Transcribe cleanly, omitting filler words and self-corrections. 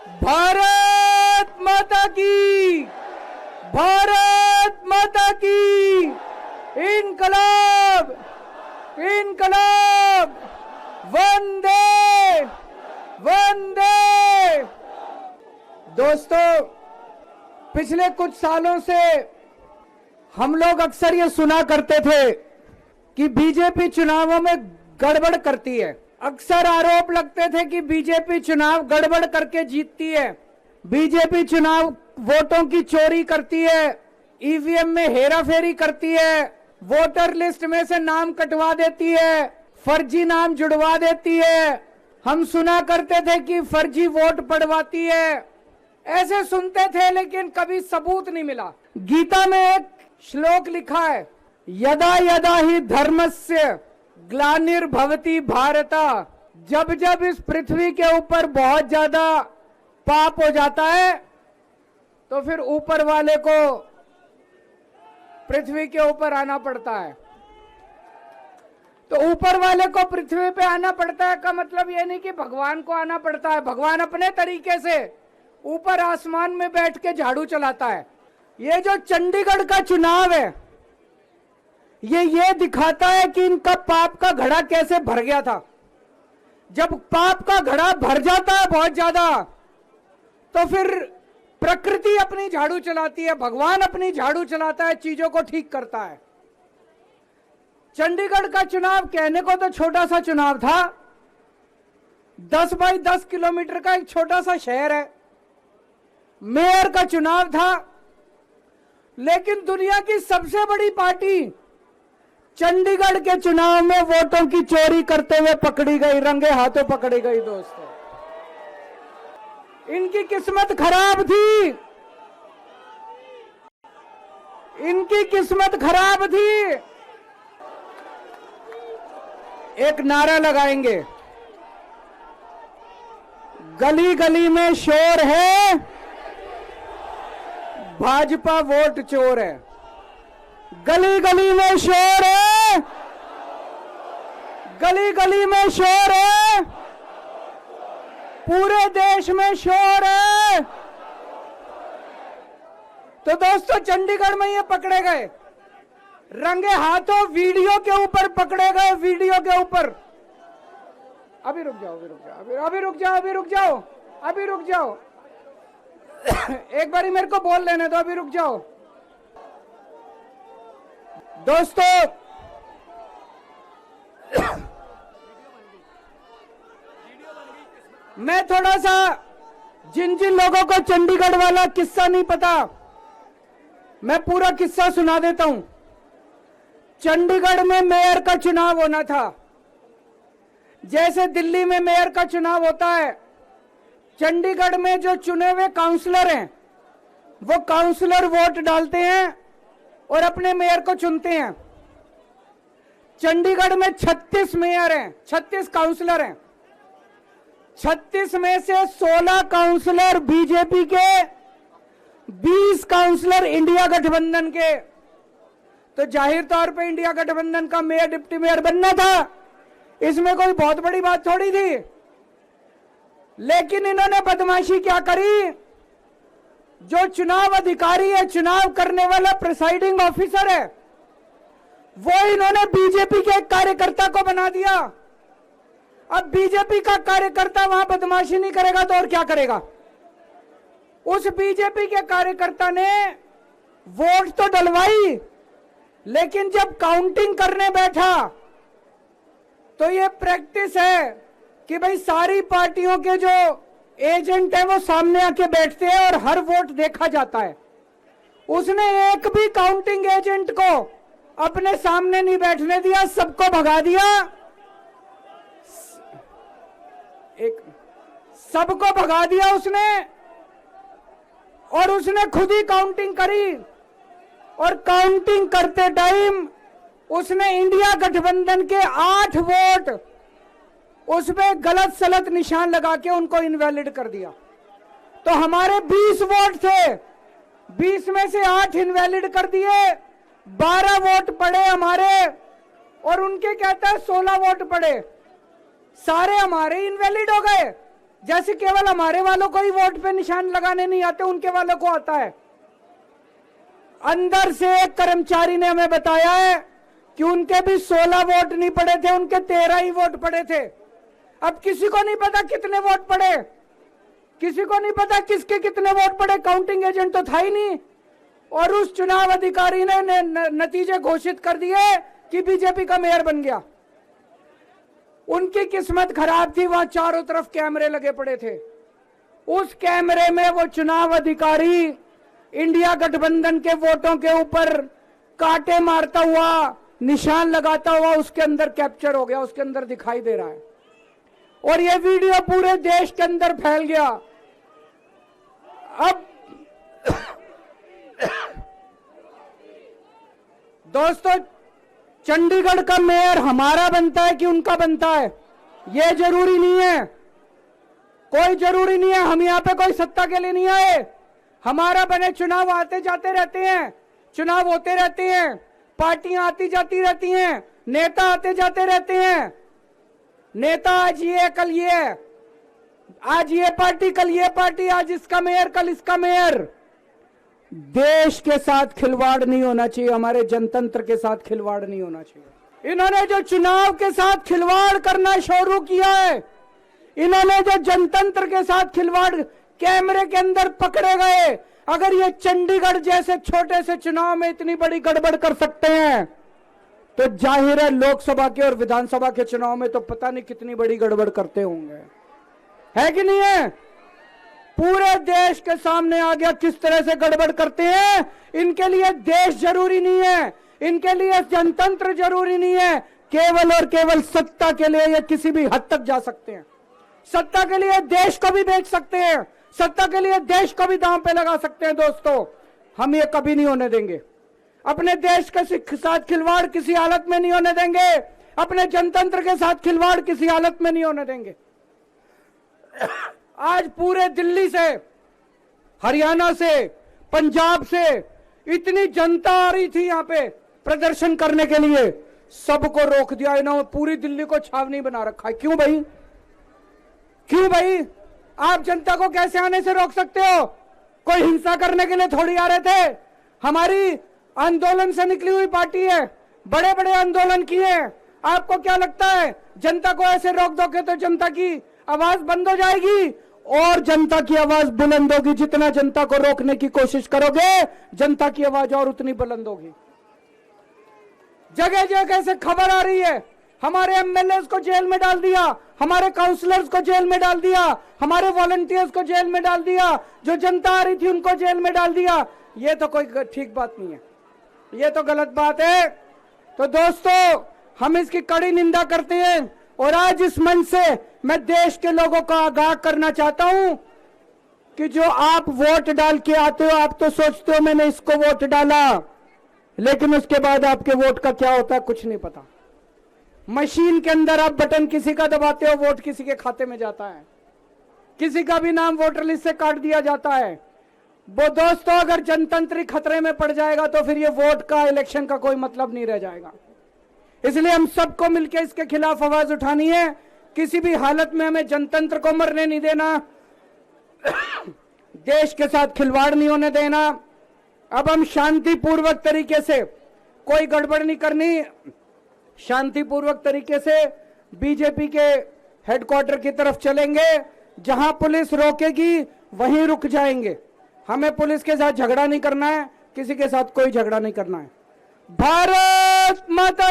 भारत माता की, भारत माता की, इनकलाब, इनकलाब, वंदे वंदे। दोस्तों, पिछले कुछ सालों से हम लोग अक्सर ये सुना करते थे कि बीजेपी चुनावों में गड़बड़ करती है। अक्सर आरोप लगते थे कि बीजेपी चुनाव गड़बड़ करके जीतती है, बीजेपी चुनाव वोटों की चोरी करती है, ईवीएम में हेराफेरी करती है, वोटर लिस्ट में से नाम कटवा देती है, फर्जी नाम जुड़वा देती है। हम सुना करते थे कि फर्जी वोट पड़वाती है, ऐसे सुनते थे, लेकिन कभी सबूत नहीं मिला। गीता में एक श्लोक लिखा है, यदा यदा ही धर्मस्य ग्लानिर्भवति भारत। जब जब इस पृथ्वी के ऊपर बहुत ज्यादा पाप हो जाता है तो फिर ऊपर वाले को पृथ्वी के ऊपर आना पड़ता है। तो ऊपर वाले को पृथ्वी पे आना पड़ता है का मतलब ये नहीं कि भगवान को आना पड़ता है। भगवान अपने तरीके से ऊपर आसमान में बैठ के झाड़ू चलाता है। ये जो चंडीगढ़ का चुनाव है, ये दिखाता है कि इनका पाप का घड़ा कैसे भर गया था। जब पाप का घड़ा भर जाता है बहुत ज्यादा, तो फिर प्रकृति अपनी झाड़ू चलाती है, भगवान अपनी झाड़ू चलाता है, चीजों को ठीक करता है। चंडीगढ़ का चुनाव कहने को तो छोटा सा चुनाव था, 10 बाई 10 किलोमीटर का एक छोटा सा शहर है, मेयर का चुनाव था, लेकिन दुनिया की सबसे बड़ी पार्टी चंडीगढ़ के चुनाव में वोटों की चोरी करते हुए पकड़ी गई, रंगे हाथों पकड़ी गई। दोस्तों, इनकी किस्मत खराब थी, इनकी किस्मत खराब थी। एक नारा लगाएंगे, गली गली में शोर है, भाजपा वोट चोर है। गली गली में शोर है, गली गली में शोर है, पूरे देश में शोर है। तो दोस्तों, चंडीगढ़ में ये पकड़े गए, रंगे हाथों वीडियो के ऊपर पकड़े गए, वीडियो के ऊपर। अभी रुक जाओ, अभी रुक जाओ, अभी रुक जाओ, अभी रुक जाओ, अभी रुक जाओ। एक बारी मेरे को बोल लेने दो, अभी रुक जाओ। दोस्तों, मैं थोड़ा सा जिन जिन लोगों को चंडीगढ़ वाला किस्सा नहीं पता, मैं पूरा किस्सा सुना देता हूं। चंडीगढ़ में मेयर का चुनाव होना था, जैसे दिल्ली में मेयर का चुनाव होता है। चंडीगढ़ में जो चुने हुए काउंसलर हैं, वो काउंसलर वोट डालते हैं और अपने मेयर को चुनते हैं। चंडीगढ़ में 36 मेयर हैं, 36 काउंसलर हैं। 36 में से 16 काउंसलर बीजेपी के, 20 काउंसलर इंडिया गठबंधन के। तो जाहिर तौर पे इंडिया गठबंधन का मेयर डिप्टी मेयर बनना था, इसमें कोई बहुत बड़ी बात थोड़ी थी। लेकिन इन्होंने बदमाशी क्या करी, जो चुनाव अधिकारी है, चुनाव करने वाला प्रिसाइडिंग ऑफिसर है, वो इन्होंने बीजेपी के एक कार्यकर्ता को बना दिया। अब बीजेपी का कार्यकर्ता वहां बदमाशी नहीं करेगा तो और क्या करेगा। उस बीजेपी के कार्यकर्ता ने वोट तो डलवाई, लेकिन जब काउंटिंग करने बैठा तो ये प्रैक्टिस है कि भाई सारी पार्टियों के जो एजेंट है वो सामने आके बैठते हैं और हर वोट देखा जाता है। उसने एक भी काउंटिंग एजेंट को अपने सामने नहीं बैठने दिया, सबको भगा दिया, सबको भगा दिया उसने, और उसने खुद ही काउंटिंग करी। और काउंटिंग करते टाइम उसने इंडिया गठबंधन के 8 वोट उसमें गलत सलत निशान लगा के उनको इनवैलिड कर दिया। तो हमारे 20 वोट थे, 20 में से 8 इनवैलिड कर दिए, 12 वोट पड़े हमारे, और उनके कहता है 16 वोट पड़े, सारे हमारे इनवैलिड हो गए। जैसे केवल हमारे वालों को ही वोट पे निशान लगाने नहीं आते, उनके वालों को आता है। अंदर से एक कर्मचारी ने हमें बताया है कि उनके भी 16 वोट नहीं पड़े थे, उनके 13 ही वोट पड़े थे। अब किसी को नहीं पता कितने वोट पड़े, किसी को नहीं पता किसके कितने वोट पड़े, काउंटिंग एजेंट तो था ही नहीं। और उस चुनाव अधिकारी ने नतीजे घोषित कर दिए कि बीजेपी का मेयर बन गया। उनकी किस्मत खराब थी, वहां चारों तरफ कैमरे लगे पड़े थे। उस कैमरे में वो चुनाव अधिकारी इंडिया गठबंधन के वोटों के ऊपर कांटे मारता हुआ, निशान लगाता हुआ उसके अंदर कैप्चर हो गया, उसके अंदर दिखाई दे रहा है। और ये वीडियो पूरे देश के अंदर फैल गया। अब दोस्तों, चंडीगढ़ का मेयर हमारा बनता है कि उनका बनता है, ये जरूरी नहीं है, कोई जरूरी नहीं है। हम यहाँ पे कोई सत्ता के लिए नहीं आए, हमारा बने। चुनाव आते जाते रहते हैं, चुनाव होते रहते हैं, पार्टियां आती जाती रहती हैं, नेता आते जाते रहते हैं। नेता आज ये कल ये, आज ये पार्टी कल ये पार्टी, आज इसका मेयर कल इसका मेयर। देश के साथ खिलवाड़ नहीं होना चाहिए, हमारे जनतंत्र के साथ खिलवाड़ नहीं होना चाहिए। इन्होंने जो चुनाव के साथ खिलवाड़ करना शुरू किया है, इन्होंने जो जनतंत्र के साथ खिलवाड़ कैमरे के अंदर पकड़े गए, अगर ये चंडीगढ़ जैसे छोटे से चुनाव में इतनी बड़ी गड़बड़ कर सकते हैं तो जाहिर है लोकसभा के और विधानसभा के चुनाव में तो पता नहीं कितनी बड़ी गड़बड़ करते होंगे, है कि नहीं है? पूरे देश के सामने आ गया किस तरह से गड़बड़ करते हैं। इनके लिए देश जरूरी नहीं है, इनके लिए जनतंत्र जरूरी नहीं है, केवल और केवल सत्ता के लिए ये किसी भी हद तक जा सकते हैं। सत्ता के लिए देश को भी बेच सकते हैं, सत्ता के लिए देश को भी दांव पे लगा सकते हैं। दोस्तों, हम ये कभी नहीं होने देंगे। अपने देश के साथ खिलवाड़ किसी हालत में नहीं होने देंगे, अपने जनतंत्र के साथ खिलवाड़ किसी हालत में नहीं होने देंगे। आज पूरे दिल्ली से, हरियाणा से, पंजाब से इतनी जनता आ रही थी यहाँ पे प्रदर्शन करने के लिए, सबको रोक दिया इन्होंने। पूरी दिल्ली को छावनी बना रखा है। क्यों भाई, क्यों भाई? आप जनता को कैसे आने से रोक सकते हो? कोई हिंसा करने के लिए थोड़ी आ रहे थे। हमारी आंदोलन से निकली हुई पार्टी है, बड़े बड़े आंदोलन किए। आपको क्या लगता है जनता को ऐसे रोक दोगे तो जनता की आवाज बंद हो जाएगी? और जनता की आवाज बुलंद होगी। जितना जनता को रोकने की कोशिश करोगे, जनता की आवाज और उतनी बुलंद होगी। जगह जगह से खबर आ रही है, हमारे एमएलए को जेल में डाल दिया, हमारे काउंसलर्स को जेल में डाल दिया, हमारे वॉलंटियर्स को जेल में डाल दिया, जो जनता आ रही थी उनको जेल में डाल दिया। ये तो कोई ठीक बात नहीं है, ये तो गलत बात है। तो दोस्तों, हम इसकी कड़ी निंदा करते हैं। और आज इस मंच से मैं देश के लोगों को आगाह करना चाहता हूं कि जो आप वोट डाल के आते हो, आप तो सोचते हो मैंने इसको वोट डाला, लेकिन उसके बाद आपके वोट का क्या होता है कुछ नहीं पता। मशीन के अंदर आप बटन किसी का दबाते हो, वोट किसी के खाते में जाता है, किसी का भी नाम वोटर लिस्ट से काट दिया जाता है। वो दोस्तों, अगर जनतंत्र खतरे में पड़ जाएगा तो फिर ये वोट का, इलेक्शन का कोई मतलब नहीं रह जाएगा। इसलिए हम सबको मिलकर इसके खिलाफ आवाज उठानी है। किसी भी हालत में हमें जनतंत्र को मरने नहीं देना, देश के साथ खिलवाड़ नहीं होने देना। अब हम शांतिपूर्वक तरीके से, कोई गड़बड़ नहीं करनी, शांतिपूर्वक तरीके से बीजेपी के हेडक्वार्टर की तरफ चलेंगे। जहां पुलिस रोकेगी वहीं रुक जाएंगे। हमें पुलिस के साथ झगड़ा नहीं करना है, किसी के साथ कोई झगड़ा नहीं करना है। भारत माता